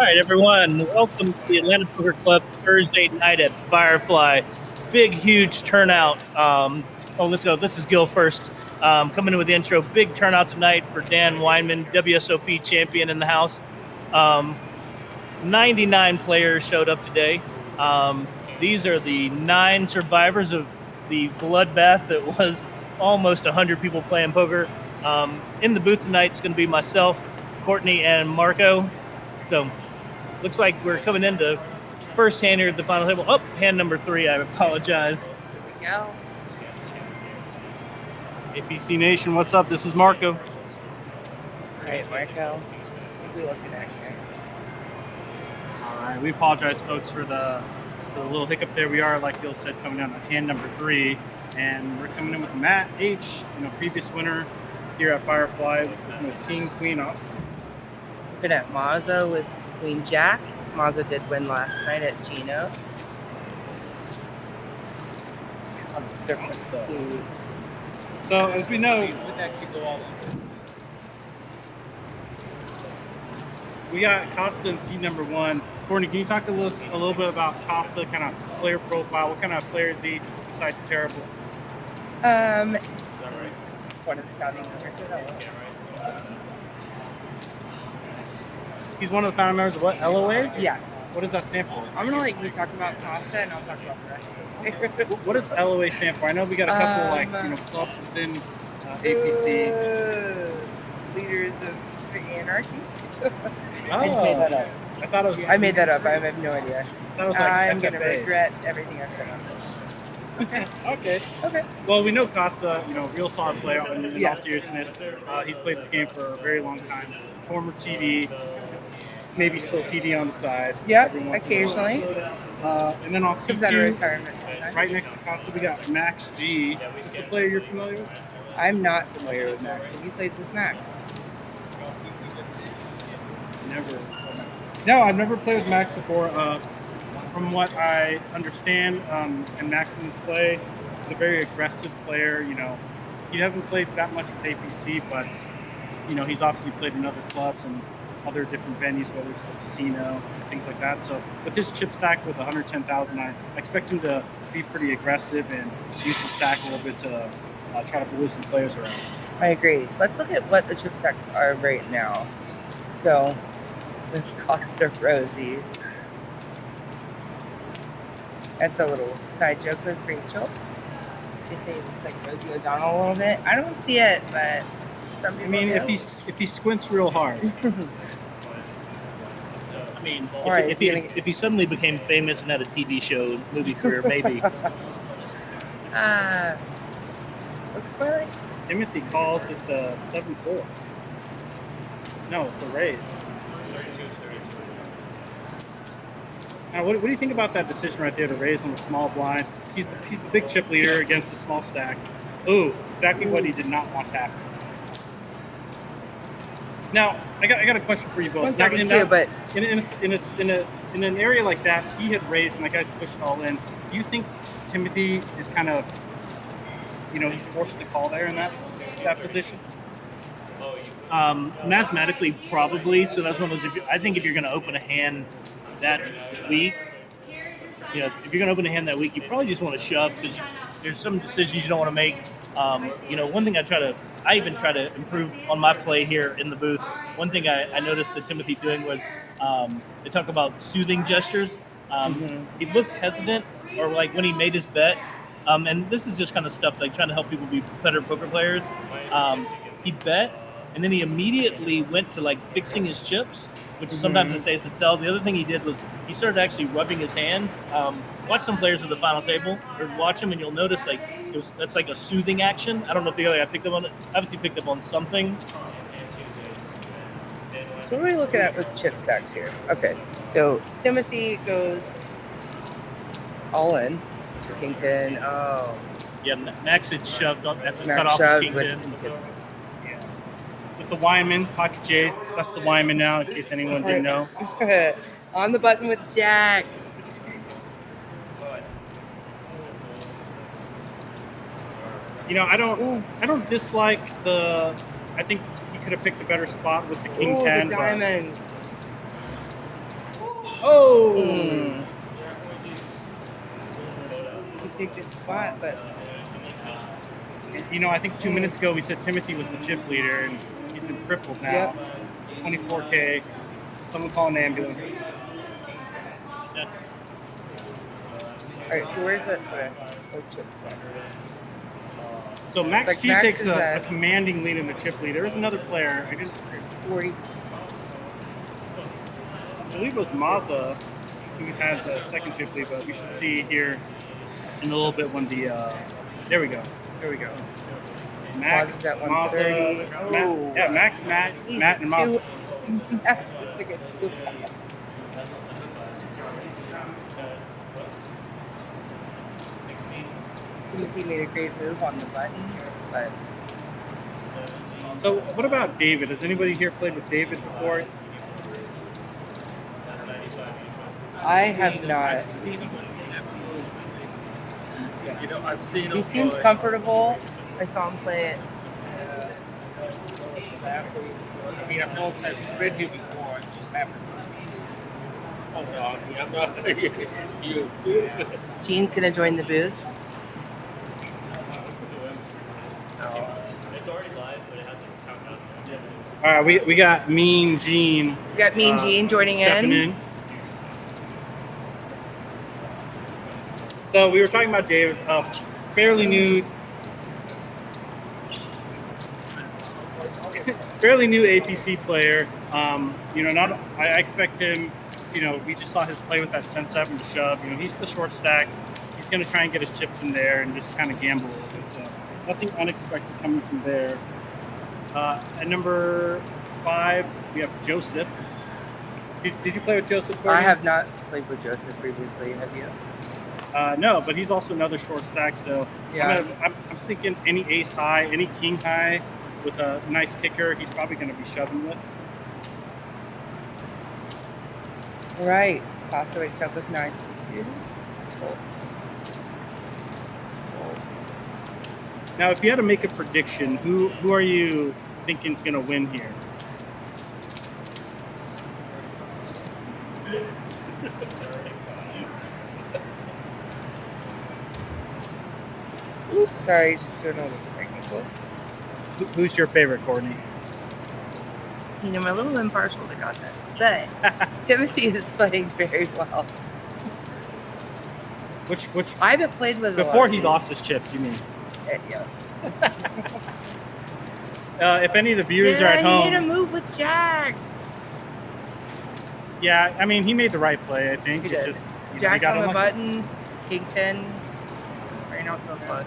All right, everyone. Welcome to the Atlanta Poker Club Thursday night at Firefly. Big, huge turnout. Let's go. This is Gil first. Coming in with the intro. Big turnout tonight for Dan Weinman, WSOP champion in the house. 99 players showed up today. These are the 9 survivors of the bloodbath that was almost 100 people playing poker. In the booth tonight, it's going to be myself, Courtney, and Marco. So looks like we're coming into first hand here at the final table. Oh, hand number 3. I apologize. Here we go. APC Nation, what's up? This is Marco. All right, Marco. What are we looking at here? All right, we apologize, folks, for the little hiccup there. We are, like Gil said, coming down to hand number 3, and we're coming in with Matt H., previous winner here at Firefly with King Queen offs. Looking at Mazza with Queen Jack. Mazza did win last night at Gino's. So as we know, we got Costa in seed number 1. Courtney, can you talk a little bit about Costa, kind of player profile? What kind of player is he besides terrible? Is that right? One of the founding members of LOA. He's one of the founding members of what? LOA? Yeah. What does that stand for? I'm going to let you talk about Costa, and I'll talk about the rest of the players. What does LOA stand for? I know we got a couple clubs within APC. Leaders of Anarchy. Oh, I just made that up. I thought it was. I made that up. I have no idea. That was like I'm FFA. going to regret everything I've said on this. Okay. Well, we know Costa, real solid player in all seriousness. He's played this game for a very long time. Former TD, maybe still TD on the side. Yep, occasionally. And then on C2, comes out of retirement sometimes. right next to Costa, we got Max G. Is this a player you're familiar with? I'm not familiar with Max. Have you played with Max? Never. No, I've never played with Max before. From what I understand, and Max in his play, he's a very aggressive player. He hasn't played that much with APC, but he's obviously played in other clubs and other different venues, whether it's a casino, things like that. So with his chip stack with 110,000, I expect him to be pretty aggressive and use the stack a little bit to try to bully some players around. I agree. Let's look at what the chip stacks are right now. So with Costa Rosie. That's a little side joke with Rachel. They say it looks like Rosie O'Donnell a little bit. I don't see it, but some people do. if he squints real hard. If he suddenly became famous and had a TV show, movie career, maybe. Looks like Timothy calls with the 7-4. No, it's a raise. Now, what do you think about that decision right there to raise on the small blind? He's the big chip leader against the small stack. Ooh, exactly what he did not want to happen. Now, I got a question for you both. Now, in an area like that, he had raised and that guy's pushed all in. Do you think Timothy is kind of, he's forced to call there in that position? Mathematically, probably. So that's one of those. I think if you're going to open a hand that week, if you're going to open a hand that week, you probably just want to shove because there's some decisions you don't want to make. One thing I even try to improve on my play here in the booth. One thing I noticed that Timothy doing was they talk about soothing gestures. He looked hesitant, or like when he made his bet. And this is just kind of stuff like trying to help people be better poker players. He bet, and then he immediately went to like fixing his chips, which sometimes it says to tell. The other thing he did was he started actually rubbing his hands. Watch some players at the final table, or watch them, and you'll notice that's like a soothing action. I don't know if the other guy picked up on it. Obviously picked up on something. So what are we looking at with chip stacks here? Okay, so Timothy goes all in for Kington. Oh. Yeah, Max had shoved at the Max cutoff shoved of with Kington. With the Weinman, Pocket J's. That's the Weinman now, in case anyone didn't know. On the button with Jacks. I don't dislike the. I think he could have picked a better spot with the King 10. The diamonds. Oh, He picked his spot, but you know, I think 2 minutes ago we said Timothy was the chip leader, and he's been crippled now. 24K. Someone call an ambulance. Yes. all right. So where's that put us? Oh, chip sucks. So Max It's like G Max takes is a at- commanding lead in the chip lead. There is another player. I 40. believe it was Mazza who had the second chip lead, but we should see here in a little bit when the there we go. Max, Mazza's at Mazza, 130. Matt, yeah, Max, Matt, He's Matt, and Mazza. Max is to get 2 pounds. Timothy made a great move on the button, but So, what about David? Has anybody here played with David before? I have not. You know, I've seen him. He seems play. comfortable. I saw him play it. Exactly. I mean, I've known since he's been here before. It just happened. Oh no, I mean, I'm not. You. Gene's gonna join the booth. It's already live, but it hasn't counted out. All right, we got Mean Gene. We got Mean Gene joining stepping in. So we were talking about David, fairly new APC player. You know, not I expect him. You know, we just saw his play with that 10-7 to shove. You know, he's the short stack. He's going to try and get his chips in there and just kind of gamble a little bit. So nothing unexpected coming from there. At number 5, we have Joseph. Did you play with Joseph? Courtney? I have not played with Joseph previously. Have you? No, but he's also another short stack. So Yeah. I'm thinking any ace high, any king high with a nice kicker, he's probably going to be shoving with. All right. Costa wakes up with 9 to receive. Cool. Now, if you had to make a prediction, who are you thinking is going to win here? Sorry, just doing a little technical. Who's your favorite, Courtney? You know, I'm a little impartial to Costa, but Timothy is playing very well. Which I haven't played with a lot before of he these. lost his chips, you mean? Yeah. If any of the viewers are at He home, made a move with Jax. yeah, I mean, he made the right play. I think He it's did. just you know, he Jax got on the unlucky. button, King 10, right now to a flush.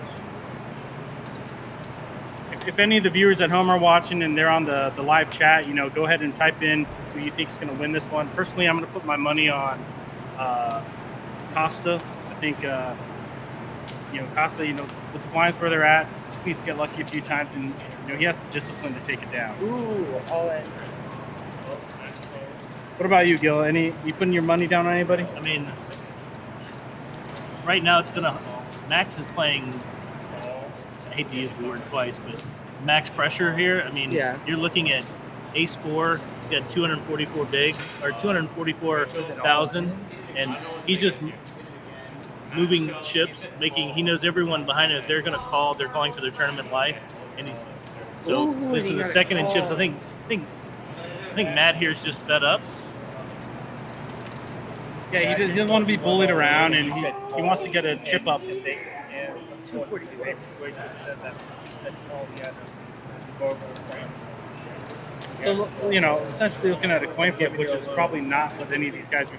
If any of the viewers at home are watching and they're on the live chat, you know, go ahead and type in who you think is going to win this one. Personally, I'm going to put my money on Costa. I think, you know, Costa, you know, with the blinds where they're at, just needs to get lucky a few times, and you know, he has the discipline to take it down. Ooh, all in. What about you, Gil? You putting your money down on anybody? I mean, right now it's gonna. Max is playing. I hate to use the word twice, but max pressure here. I mean, Yeah. you're looking at Ace 4. He's got 244 big or 244,000, and he's just moving chips, making. He knows everyone behind it. They're gonna call. They're calling for their tournament life, and he's. So Ooh, this he is the got a second in chips. call. I think Matt here is just fed up. Yeah, he doesn't want to be bullied around, and he wants to get a chip up. 244. So, you know, essentially looking at a coin flip, which is probably not what any of these guys are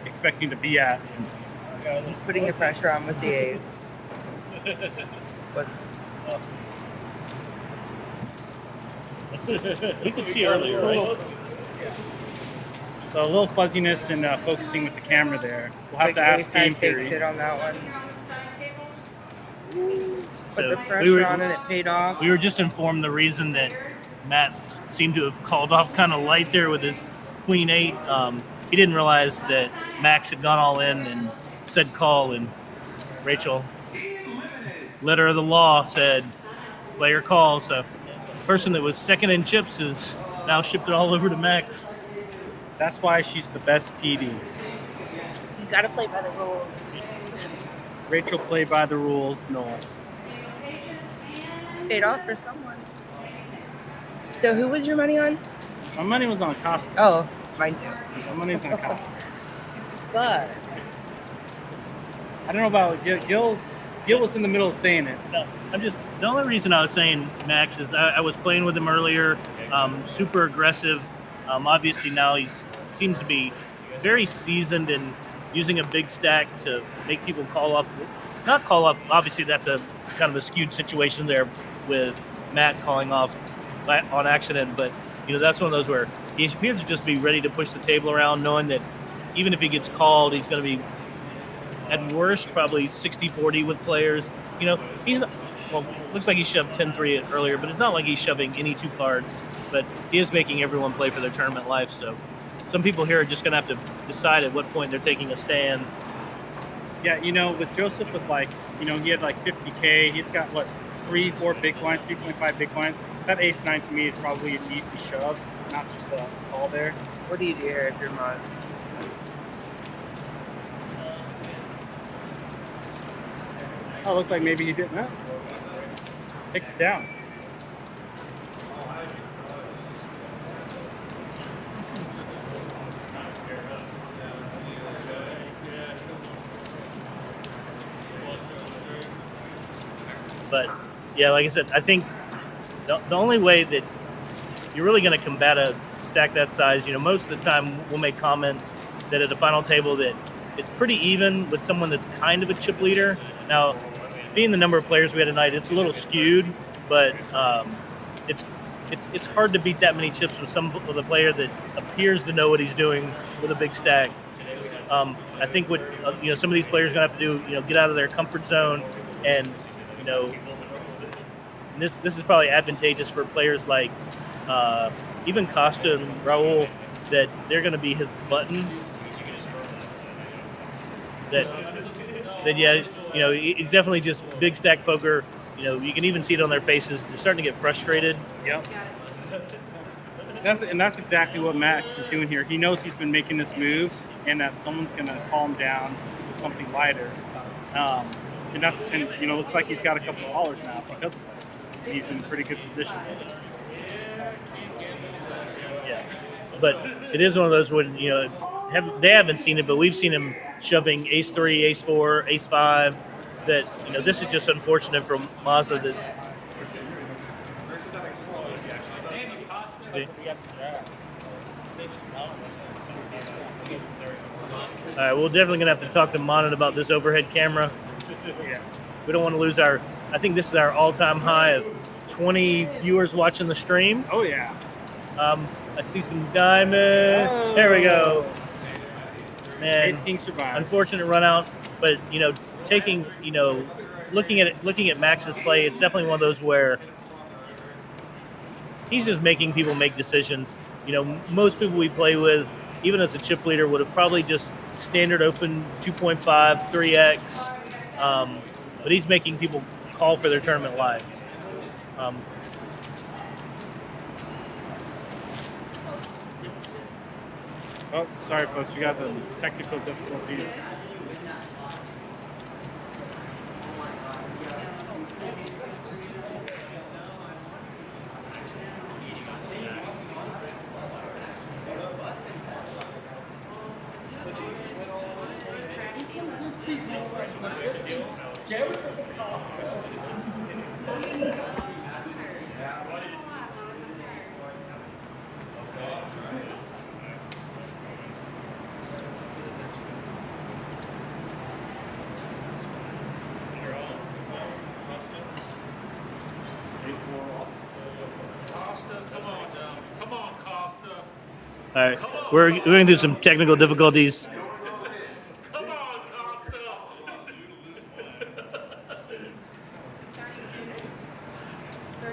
expecting to be at. He's putting the pressure on with the ace. We could see earlier, right? So a little fuzziness and focusing with the camera there. We'll have Like to ask ace high game takes theory. it on that one. Put So the we pressure were- on and it paid off. We were just informed the reason that Matt seemed to have called off kind of light there with his Queen 8. He didn't realize that Max had gone all in and said call, and Rachel, letter of the law, said player call. So the person that was second in chips has now shipped it all over to Max. That's why she's the best TD. You gotta play by the rules. Rachel played by the rules. No. Paid off for someone. So who was your money on? My money was on Costa. Oh, mine too. My money's on Costa. But I don't know about Gil. Gil was in the middle of saying it. No, I'm just the only reason I was saying Max is I was playing with him earlier. Super aggressive. Obviously now he seems to be very seasoned in using a big stack to make people call off. Not call off. Obviously that's a kind of a skewed situation there with Matt calling off on accident. But that's one of those where he appears to just be ready to push the table around, knowing that even if he gets called, he's going to be at worst probably 60-40 with players. He's not, well, looks like he shoved 10-3 earlier, but it's not like he's shoving any two cards. But he is making everyone play for their tournament life. So some people here are just going to have to decide at what point they're taking a stand. Yeah, with Joseph, with he had like 50K. He's got 3-4 big blinds, 3.5 big blinds. That ace nine to me is probably an easy shove, not just a call there. what do you do here if you're Maz? Oh, looked like maybe he didn't know. Takes it down. But yeah, like I said, I think the only way that you're really going to combat a stack that size, most of the time we'll make comments that at the final table that it's pretty even with someone that's kind of a chip leader. Now, being the number of players we had tonight, it's a little skewed, but it's hard to beat that many chips with a player that appears to know what he's doing with a big stack. I think what some of these players are going to have to do, get out of their comfort zone, and this is probably advantageous for players like even Costa and Raul, that they're going to be his button. He's definitely just big stack poker. You can even see it on their faces. They're starting to get frustrated. Yep. That's exactly what Max is doing here. He knows he's been making this move, and that someone's going to calm down with something lighter. And looks like he's got a couple of callers now because of that. He's in a pretty good position. Yeah, but it is one of those when they haven't seen it, but we've seen him shoving ace 3, ace 4, ace 5. That this is just unfortunate for Mazda. That all right, we're definitely gonna have to talk to Monet about this overhead camera. Yeah. We don't want to lose our. I think this is our all-time high of 20 viewers watching the stream. Oh yeah. I see some diamond. Oh. There we go. Man, Ace King survives. unfortunate run out, but taking looking at Max's play, it's definitely one of those where he's just making people make decisions. Most people we play with, even as a chip leader, would have probably just standard open 2.5, 3x, but he's making people call for their tournament lives. Oh, sorry, folks. We got some technical difficulties. All right, we're going through some technical difficulties. Come on, Costa. 32.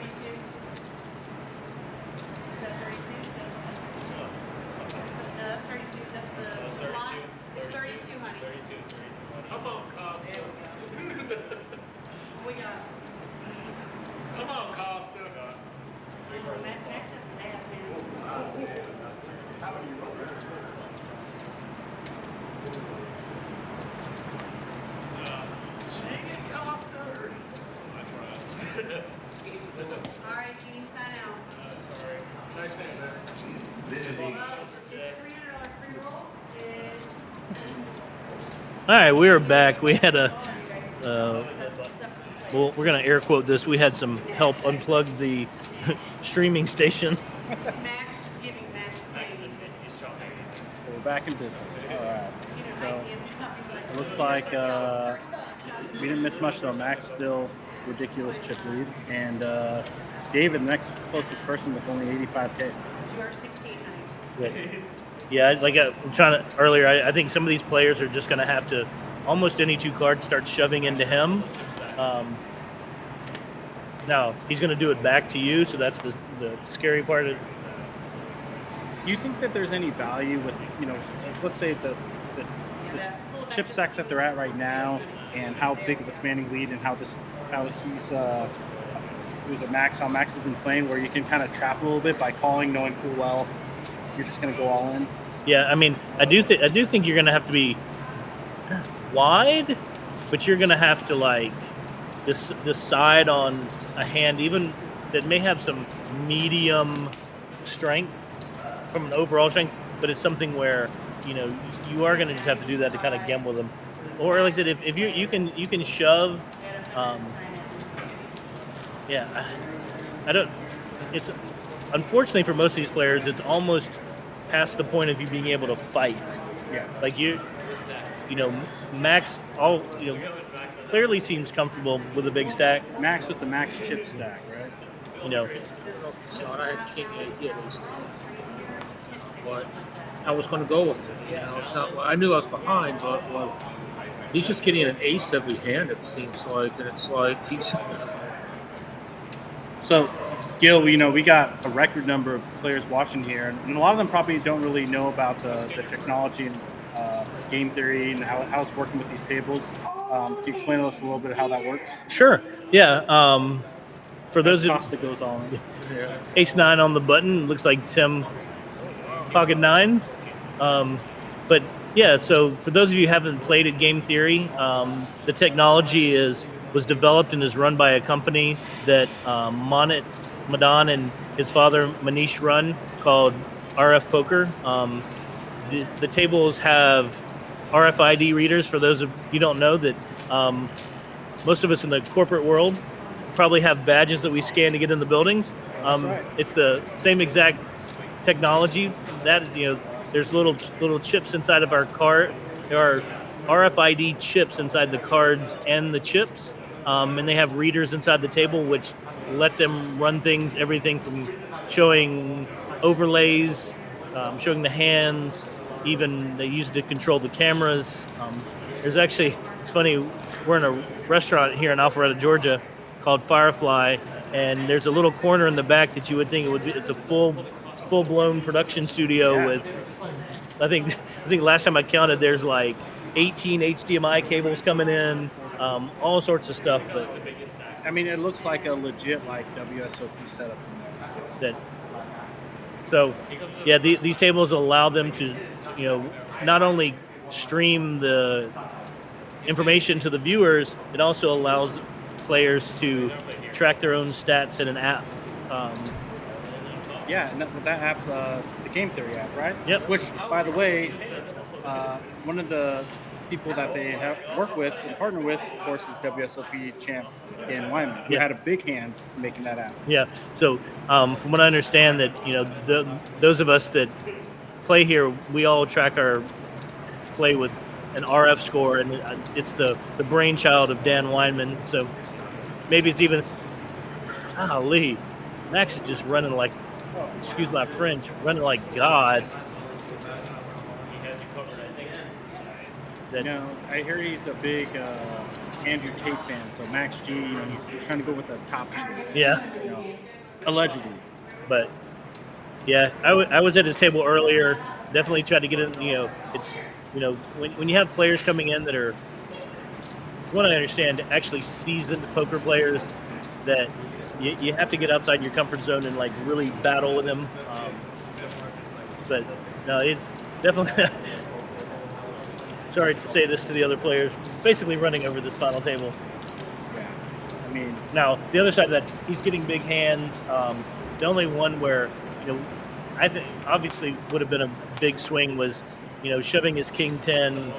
Is that 32? No, that's 32. That's the line. It's 32, honey. Come on, Costa. We got. Come on, Costa. Max has the dad now. right, Gene, sign out. Well, his $300 free roll is. All right, we are back. We had a, well, we're gonna air quote this. We had some help unplug the streaming station. Max is giving Max. We're back in business. All right. So it looks like we didn't miss much though. Max still ridiculous chip lead, and David, next closest person with only 85K. You're 16, honey. Yeah, like I'm trying to earlier. I think some of these players are just gonna have to almost any 2 cards start shoving into him. Now he's gonna do it back to you, so that's the scary part of. Do you think that there's any value with, let's say the chip stacks that they're at right now, and how big of a commanding lead, and how Max has been playing, where you can kind of trap a little bit by calling, knowing full well you're just going to go all in? Yeah, I mean, I do think you're going to have to be wide, but you're going to have to decide on a hand even that may have some medium strength from an overall strength, but it's something where you are going to just have to do that to kind of gamble with them. Or like I said, if you can shove. Yeah, I don't. It's unfortunately for most of these players, it's almost past the point of you being able to fight. Yeah. Like Max clearly seems comfortable with a big stack. Max with the max chip stack, right? So I had king 8 here, these two. But I was going to go with it. It's not, I knew I was behind, but he's just getting an ace every hand, it seems like. And it's like he's. So, Gil, we got a record number of players watching here, and a lot of them probably don't really know about the technology and game theory and how it's working with these tables. Can you explain to us a little bit how that works? Sure. Yeah. For those Costa goes all in. Ace 9 on the button. Looks like Tim pocket 9s. But yeah, so for those of you who haven't played at Game Theory, the technology was developed and is run by a company that Madan and his father Manish run, called RF Poker. The tables have RFID readers. For those of you who don't know, that most of us in the corporate world probably have badges that we scan to get in the buildings. Right. It's the same exact technology. That there's little chips inside of our card. There are RFID chips inside the cards and the chips, and they have readers inside the table which let them run things, everything from showing overlays, showing the hands, even they use it to control the cameras. There's actually, it's funny, we're in a restaurant here in Alpharetta, Georgia called Firefly, and there's a little corner in the back that you would think it's a full-blown production studio with, I think last time I counted, there's like 18 HDMI cables coming in, all sorts of stuff. But I mean, it looks like a legit WSOP setup in there. So yeah, these tables allow them to, not only stream the information to the viewers, it also allows players to track their own stats in an app. Yeah, and that app, the Game Theory app, right? Yep. Which, by the way, one of the people that they have work with and partner with, of course, is WSOP champ Dan Weinman, who had a big hand in making that app. Yeah. So from what I understand, that those of us that play here, we all track our play with an RF score, and it's the brainchild of Dan Weinman. So maybe it's even, golly, Max is just running like, excuse my French, running like God. I hear he's a big Andrew Tate fan, so Max G, he's trying to go with the top two. Yeah. Allegedly. But yeah, I was at his table earlier. Definitely tried to get in. It's when you have players coming in that are, what I understand, actually seasoned poker players, that you have to get outside your comfort zone and really battle with them. But no, it's definitely. Sorry to say this to the other players, basically running over this final table. Yeah. mean, Now, the other side of that, he's getting big hands. The only one where, I think obviously would have been a big swing was, shoving his king 10,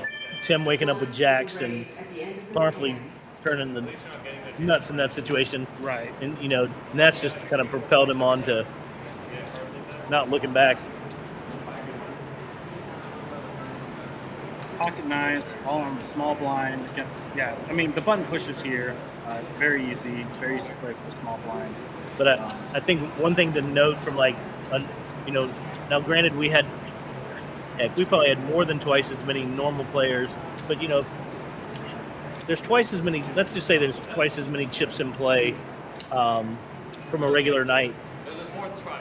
Tim waking up with jacks and powerfully turning the nuts in that situation. right. And, and that's just kind of propelled him on to not looking back. Pocket nines, all on the small blind. I guess, yeah. I mean, the button pushes here. Very easy to play for the small blind. But I think one thing to note from now granted we probably had more than twice as many normal players, but if there's twice as many, let's just say there's twice as many chips in play from a regular night.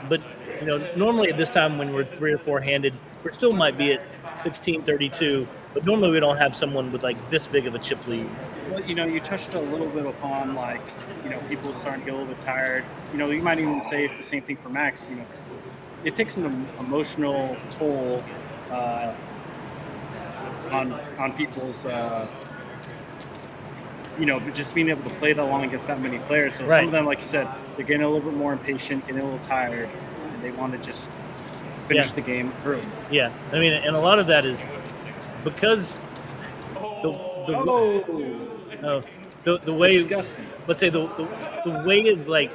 But normally at this time when we're 3 or 4 handed, we still might be at 16-32. But normally we don't have someone with like this big of a chip lead. Well, you touched a little bit upon people starting to get a little bit tired. You might even say the same thing for Max. It takes an emotional toll on people's. Just being able to play that long against that many players. So Right. Some of them, like you said, they're getting a little bit more impatient, getting a little tired, and they want to just finish the game early. Yeah, I mean, and a lot of that is because the way, Disgusting. let's say the way of like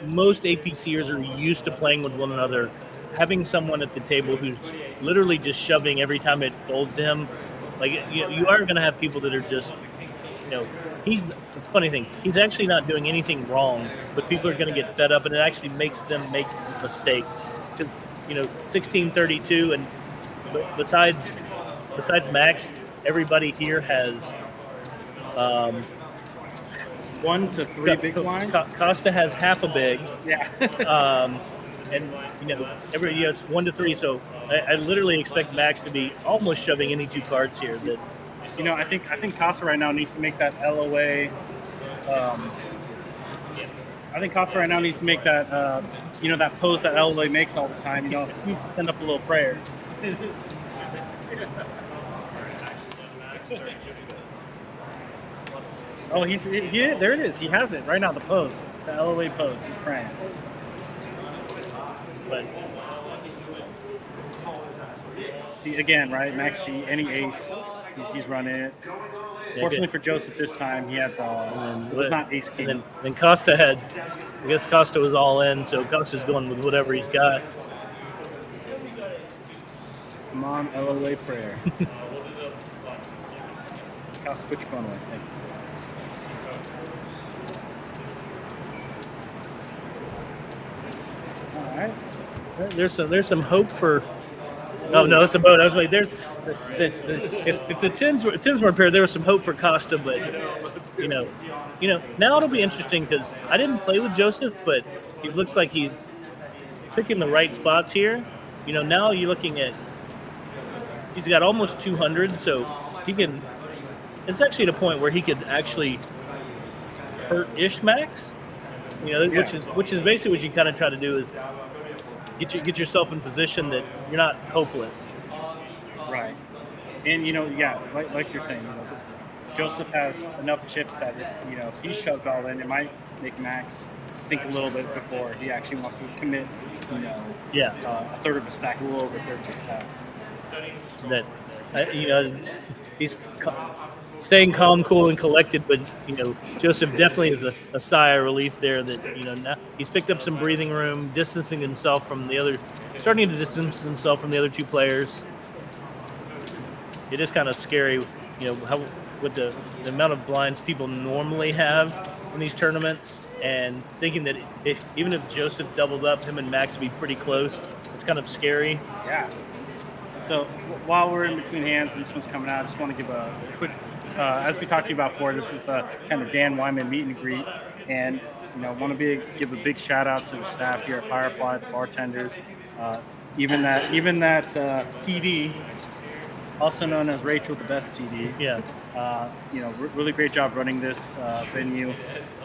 most APCers are used to playing with one another, having someone at the table who's literally just shoving every time it folds to him, like you are going to have people that are just, it's a funny thing. He's actually not doing anything wrong, but people are going to get fed up, and it actually makes them make mistakes because 16-32, and besides Max, everybody here has 1 to 3 big blinds. Costa has half a big. Yeah. And it's 1 to 3. So I literally expect Max to be almost shoving any 2 cards here. That I think Costa right now needs to make that LOA. I think Costa right now needs to make that that pose that LOA makes all the time. He needs to send up a little prayer. Oh, there it is. He has it right now. The pose, the LOA pose. He's praying. but See again, right? Max G, any ace, he's running it. Fortunately for Joseph this time, he had ball. It was not ace king. And then Costa had, I guess Costa was all in, so Costa's going with whatever he's got. Come on, LOA prayer. Costa, put your phone away. Thank you. All right. There's some hope for. Oh no, it's a boat. I was like, there's if the Tims weren't paired, there was some hope for Costa, but now it'll be interesting because I didn't play with Joseph, but it looks like he's picking the right spots here. Now you're looking at he's got almost 200, so he can. It's actually at a point where he could actually hurt Max. Which is basically what you kind of try to do is get yourself in position that you're not hopeless. Right. And like you're saying, Joseph has enough chips that if he's shoved all in, it might make Max think a little bit before he actually wants to commit. A third of a stack, a little over a third of a stack. That he's staying calm, cool, and collected, but Joseph definitely is a sigh of relief there that now he's picked up some breathing room, distancing himself from starting to distance himself from the other 2 players. It is kind of scary, how with the amount of blinds people normally have in these tournaments, and thinking that even if Joseph doubled up, him and Max would be pretty close. It's kind of scary. Yeah. So while we're in between hands, this one's coming out. I just want to give a quick, as we talked to you about before, this was the kind of Dan Weinman meet and greet, and want to give a big shout out to the staff here at Firefly, the bartenders, even that TD, also known as Rachel, the best TD. Yeah. Really great job running this venue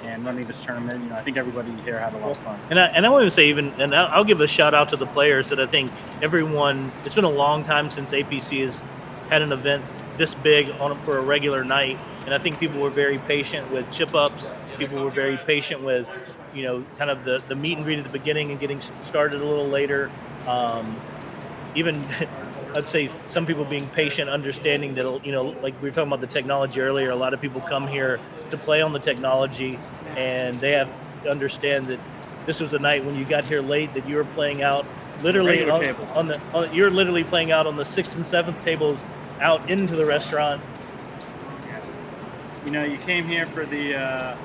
and running this tournament. I think everybody here had a lot of fun. And I won't even say I'll give a shout out to the players that I think everyone. It's been a long time since APC has had an event this big on for a regular night, and I think people were very patient with chip ups People were very patient with, kind of the meet and greet at the beginning and getting started a little later. Even I'd say some people being patient, understanding that, like we were talking about the technology earlier, a lot of people come here to play on the technology, and they have to understand that this was a night when you got here late that you were playing out literally Regular tables. You're literally playing out on the 6th and 7th tables out into the restaurant. You came here for the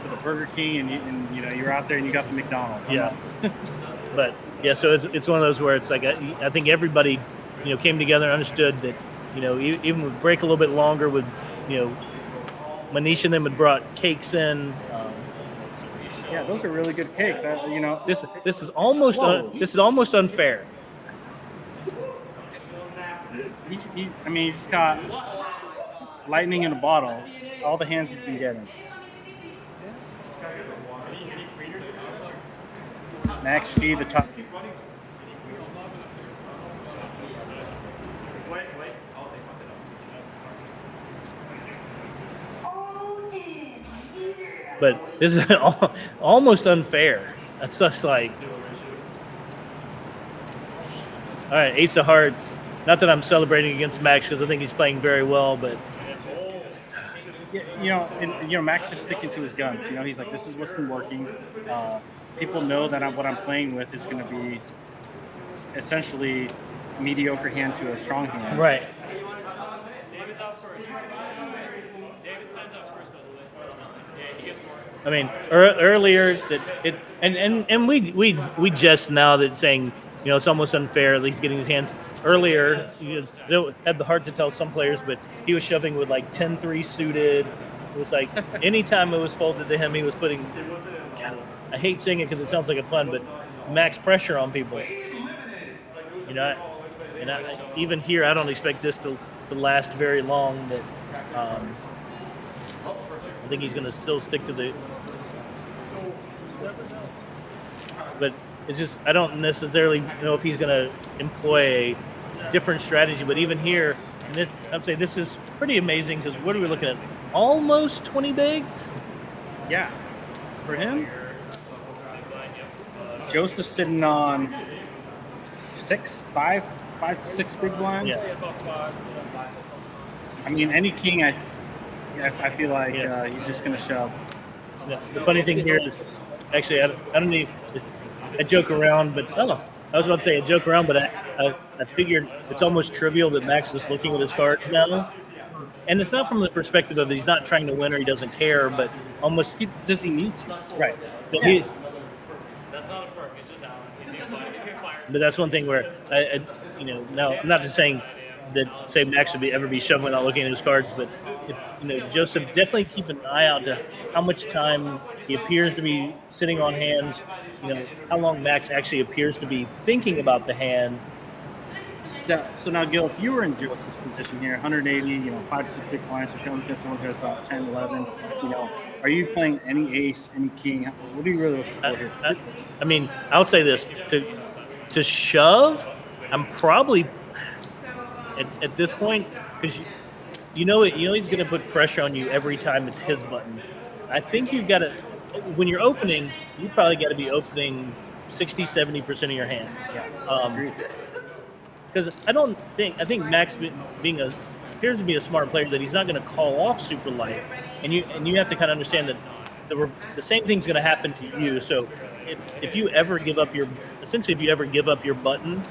for the Burger King, and you were out there and you got the McDonald's. But yeah, so it's one of those where it's like I think everybody came together and understood that even with break a little bit longer with Manish and them had brought cakes in. Yeah, those are really good cakes. This is almost unfair. He's just got lightning in a bottle. It's all the hands he's been getting. Max G, the top. But this is almost unfair. That's just like, all right, Ace of Hearts. Not that I'm celebrating against Max because I think he's playing very well, but Max just sticking to his guns. He's like, this is what's been working. People know that what I'm playing with is going to be essentially mediocre hand to a strong hand. Right. I mean, earlier that it and we just now that saying it's almost unfair. At least getting his hands earlier. Had the heart to tell some players, but he was shoving with like 10-3 suited. It was like anytime it was folded to him, he was putting. God, I hate saying it because it sounds like a pun, but max pressure on people. Even here, I don't expect this to last very long. That I think he's going to still stick to the. But it's just I don't necessarily know if he's going to employ a different strategy. But even here, I'd say this is pretty amazing because what are we looking at? Almost 20 bigs. Yeah, for him. Joseph's sitting on 5 to 6 big blinds. Yeah. I mean, any king, I feel like he's just going to shove. Yeah. The funny thing here is, actually, I don't need. I joke around, but I was about to say I joke around, but I figured it's almost trivial that Max is looking at his cards now, and it's not from the perspective of he's not trying to win or he doesn't care, but almost does he need to? Right. But yeah. That's not a perk. It's just how you're fired. But that's one thing where now I'm not just saying that say Max would ever be shoving without looking at his cards, but if Joseph, definitely keep an eye out to how much time he appears to be sitting on hands. How long Max actually appears to be thinking about the hand. So now, Gil, if you were in Joseph's position here, 180, 5 to 6 big blinds, so coming against someone who has about 10, 11, are you playing any ace, any king? What are you really looking for here? I mean, I would say this to shove. I'm probably at this point because he's going to put pressure on you every time it's his button. I think you've got to when you're opening, you probably got to be opening 60-70% of your hands. Because I think Max appears to be a smart player that he's not going to call off super light, and you have to kind of understand that the same thing's going to happen to you. So if you ever give up your button,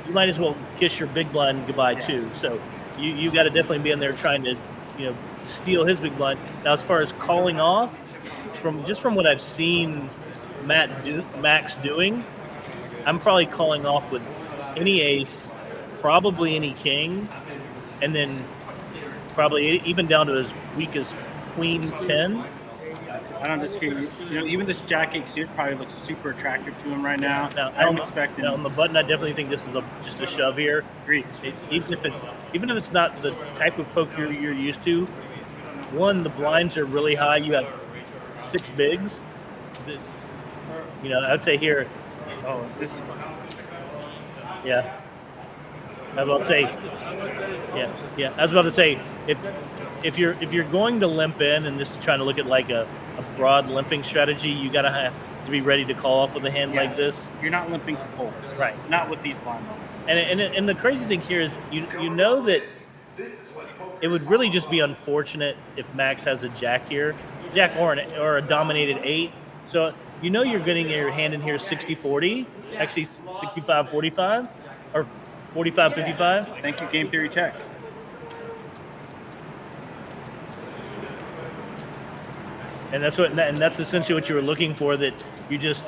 you might as well kiss your big blind goodbye too. So you got to definitely be in there trying to steal his big blind. Now as far as calling off, from what I've seen Max doing, I'm probably calling off with any ace, probably any king, and then probably even down to as weak as queen 10. I don't disagree. Even this Jack 8 suit probably looks super attractive to him right now. I'm expecting. On the button, I definitely think this is just a shove here. Agreed. Even if it's not the type of poker you're used to, one, the blinds are really high. You have 6 bigs. I'd say here. Oh, this. Yeah. I was about to say, yeah. I was about to say, if you're going to limp in, and this is trying to look at like a broad limping strategy, you gotta have to be ready to call off with a hand like this. You're not limping to fold. Right. Not with these blind moments. And the crazy thing here is you know that it would really just be unfortunate if Max has a jack here, jack or a dominated 8. So you know you're getting your hand in here 60-40, actually 65-45 or 45-55. Thank you, game theory check. And that's essentially what you were looking for. That you just,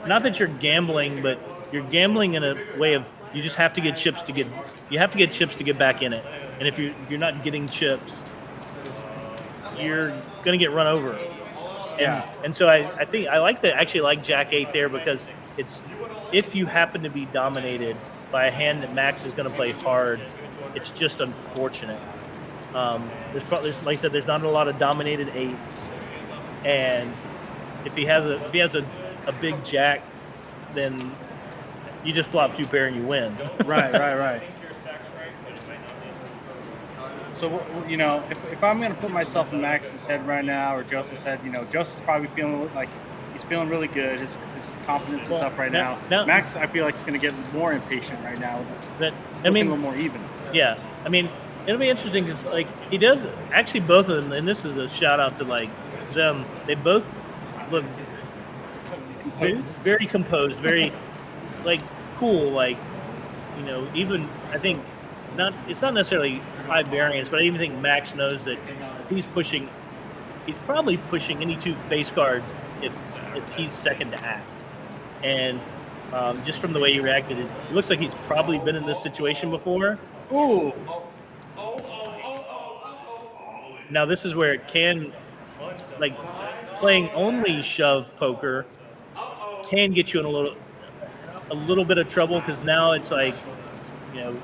not that you're gambling, but you're gambling in a way of you just have to get chips to get back in it. And if you're not getting chips, you're gonna get run over. And so I think I actually like Jack 8 there, because it's, if you happen to be dominated by a hand that Max is gonna play hard, it's just unfortunate. There's like I said, there's not a lot of dominated 8s. And if he has a big jack, then you just flop 2 pair and you win. Right. So, you know, if I'm going to put myself in Max's head right now, or Joseph's head, you know, Joseph's probably feeling like he's feeling really good. His confidence is up right now. Max, I feel like, is going to get more impatient right now. It's looking a little more even. Yeah. I mean, it'll be interesting because, like, he does actually, both of them, and this is a shout out to, like, them. They both look very composed, very like cool. Like, you know, even I think it's not necessarily high variance, but I even think Max knows that he's probably pushing any 2 face cards if he's second to act. And just from the way he reacted, it looks like he's probably been in this situation before. Ooh. Now this is where it can, like, playing only shove poker can get you in a little bit of trouble, because now it's like, you know,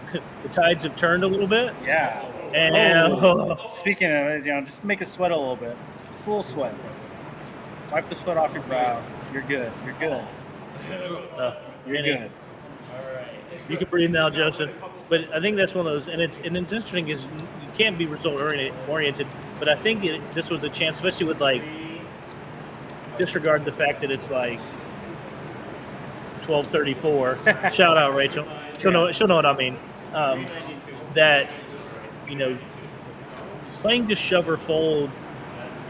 the tides have turned a little bit. Yeah. And speaking of it, you know, just make it sweat a little bit. Just a little sweat. Wipe the sweat off your brow. You're good. You're good. You're good. You can breathe now, Joseph. But I think that's one of those, and it's interesting, is you can't be result oriented. But I think this was a chance, especially with, like, disregard the fact that it's like 12:34. Shout out Rachel. She'll know what I mean. That, you know, playing just shove or fold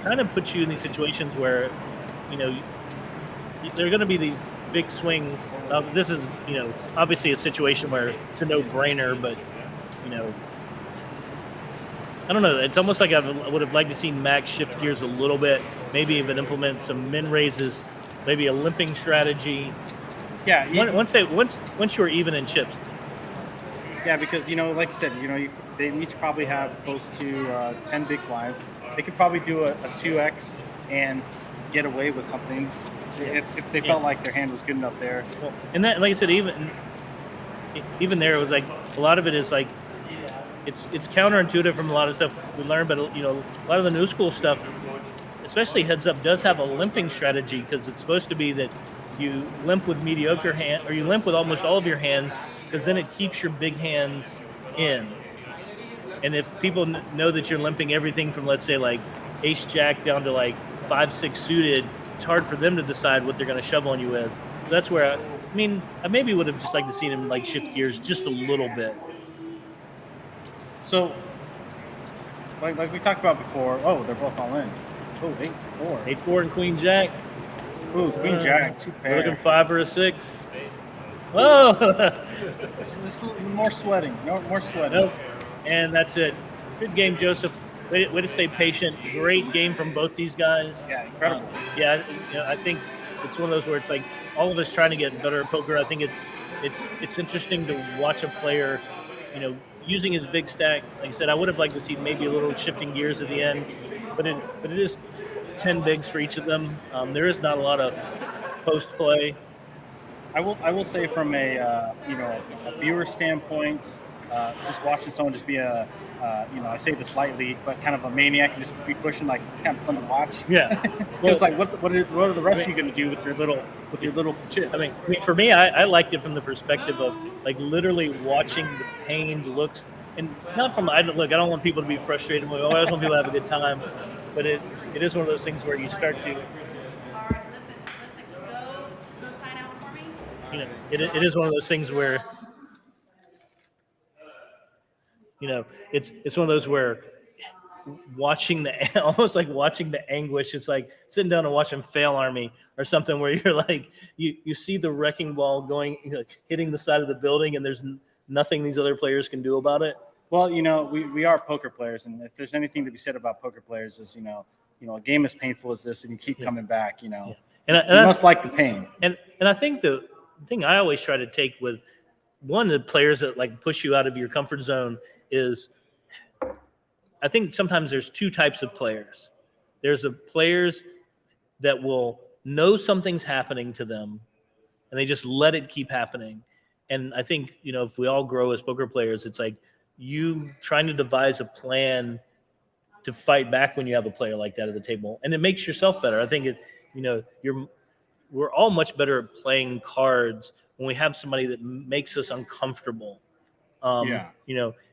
kind of puts you in these situations where, you know, there are going to be these big swings. This is, you know, obviously a situation where it's a no-brainer, but, you know, I don't know. It's almost like I would have liked to see Max shift gears a little bit, maybe even implement some min raises, maybe a limping strategy. Yeah. Once you're even in chips. Yeah, because, you know, like you said, you know, they each probably have close to 10 big blinds. They could probably do a 2x and get away with something if they felt like their hand was good enough there. Well, and that, like I said, even there, it was like a lot of it is like it's counterintuitive from a lot of stuff we learned, but, you know, a lot of the new school stuff, especially heads up, does have a limping strategy, because it's supposed to be that you limp with mediocre hand, or you limp with almost all of your hands, because then it keeps your big hands in. And if people know that you're limping everything from, let's say, like ace jack down to like 5-6 suited, it's hard for them to decide what they're going to shove on you with. So that's where I maybe would have just liked to see him like shift gears just a little bit. So, like we talked about before, they're both all in. 8-4. 8-4 and queen jack. Ooh, queen jack, 2 pair. Looking 5 or a 6. Whoa! This is more sweating. No more sweating. Nope. And that's it. Good game, Joseph. Way to stay patient. Great game from both these guys. Yeah, incredible. I think it's one of those where it's like all of us trying to get better at poker. I think it's interesting to watch a player, you know, using his big stack. Like I said, I would have liked to see maybe a little shifting gears at the end, but it is 10 bigs for each of them. There is not a lot of post play. I will say from a viewer standpoint, just watching someone just be a, I say this lightly, but kind of a maniac and just be pushing. Like it's kind of fun to watch. Yeah. It's like what are the rest of you going to do with your little chips? I mean, for me, I liked it from the perspective of like literally watching the pained looks, and not from I don't want people to be frustrated. I always want people to have a good time, but it is one of those things where you start to, All right, listen, go sign out for me. it is one of those things where it's one of those where watching the almost like watching the anguish. It's like sitting down and watching Fail Army or something where you're like you see the wrecking ball going hitting the side of the building and there's nothing these other players can do about it. Well, we are poker players, and if there's anything to be said about poker players is a game as painful as this, and you keep coming back. And you must like the pain. And I think the thing I always try to take with one of the players that like push you out of your comfort zone is I think sometimes there's two types of players. There's the players that will know something's happening to them and they just let it keep happening. And I think, if we all grow as poker players, it's like you trying to devise a plan to fight back when you have a player like that at the table. And it makes yourself better. I think we're all much better at playing cards when we have somebody that makes us uncomfortable.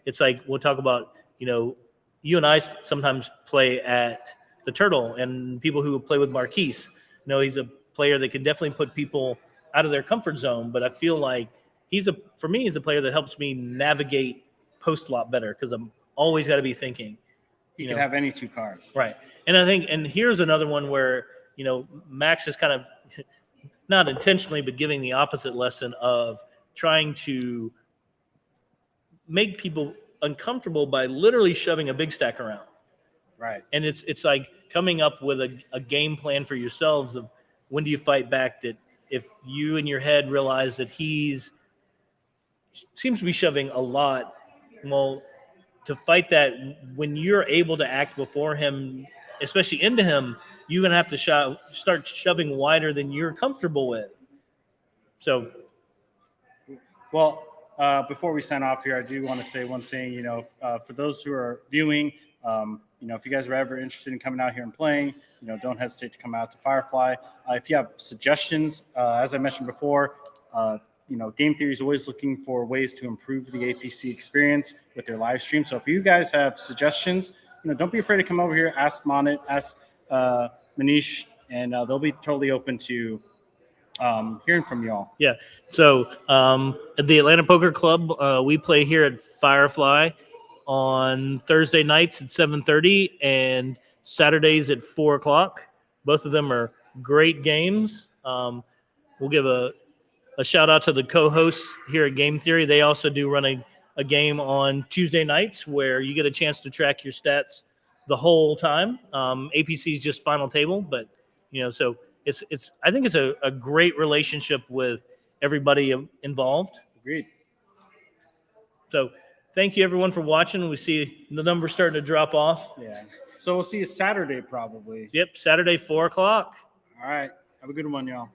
It's like we'll talk about, you and I sometimes play at the Turtle, and people who play with Marquise, he's a player that can definitely put people out of their comfort zone. But I feel like he's a player that helps me navigate post a lot better because I'm always got to be thinking. You can have any two cards. Right. And I think, and here's another one where, Max is kind of not intentionally, but giving the opposite lesson of trying to make people uncomfortable by literally shoving a big stack around. Right. And it's like coming up with a game plan for yourselves of when do you fight back, that if you in your head realize that seems to be shoving a lot, well, to fight that when you're able to act before him, especially into him, you're going to have to start shoving wider than you're comfortable with. So, well, before we sign off here, I do want to say one thing. For those who are viewing, if you guys are ever interested in coming out here and playing, don't hesitate to come out to Firefly. If you have suggestions, as I mentioned before, Game Theory is always looking for ways to improve the APC experience with their live stream. So if you guys have suggestions, don't be afraid to come over here, ask Monit, ask Manish, and they'll be totally open to hearing from y'all. Yeah. So at the Atlanta Poker Club, we play here at Firefly on Thursday nights at 7:30 and Saturdays at 4:00. Both of them are great games. We'll give a shout out to the co-hosts here at Game Theory. They also do run a game on Tuesday nights where you get a chance to track your stats the whole time. APC is just final table, but so it's I think it's a great relationship with everybody involved. Agreed. So thank you everyone for watching. We see the numbers starting to drop off. Yeah. So we'll see you Saturday probably. Yep, Saturday 4:00. All right. Have a good one, y'all.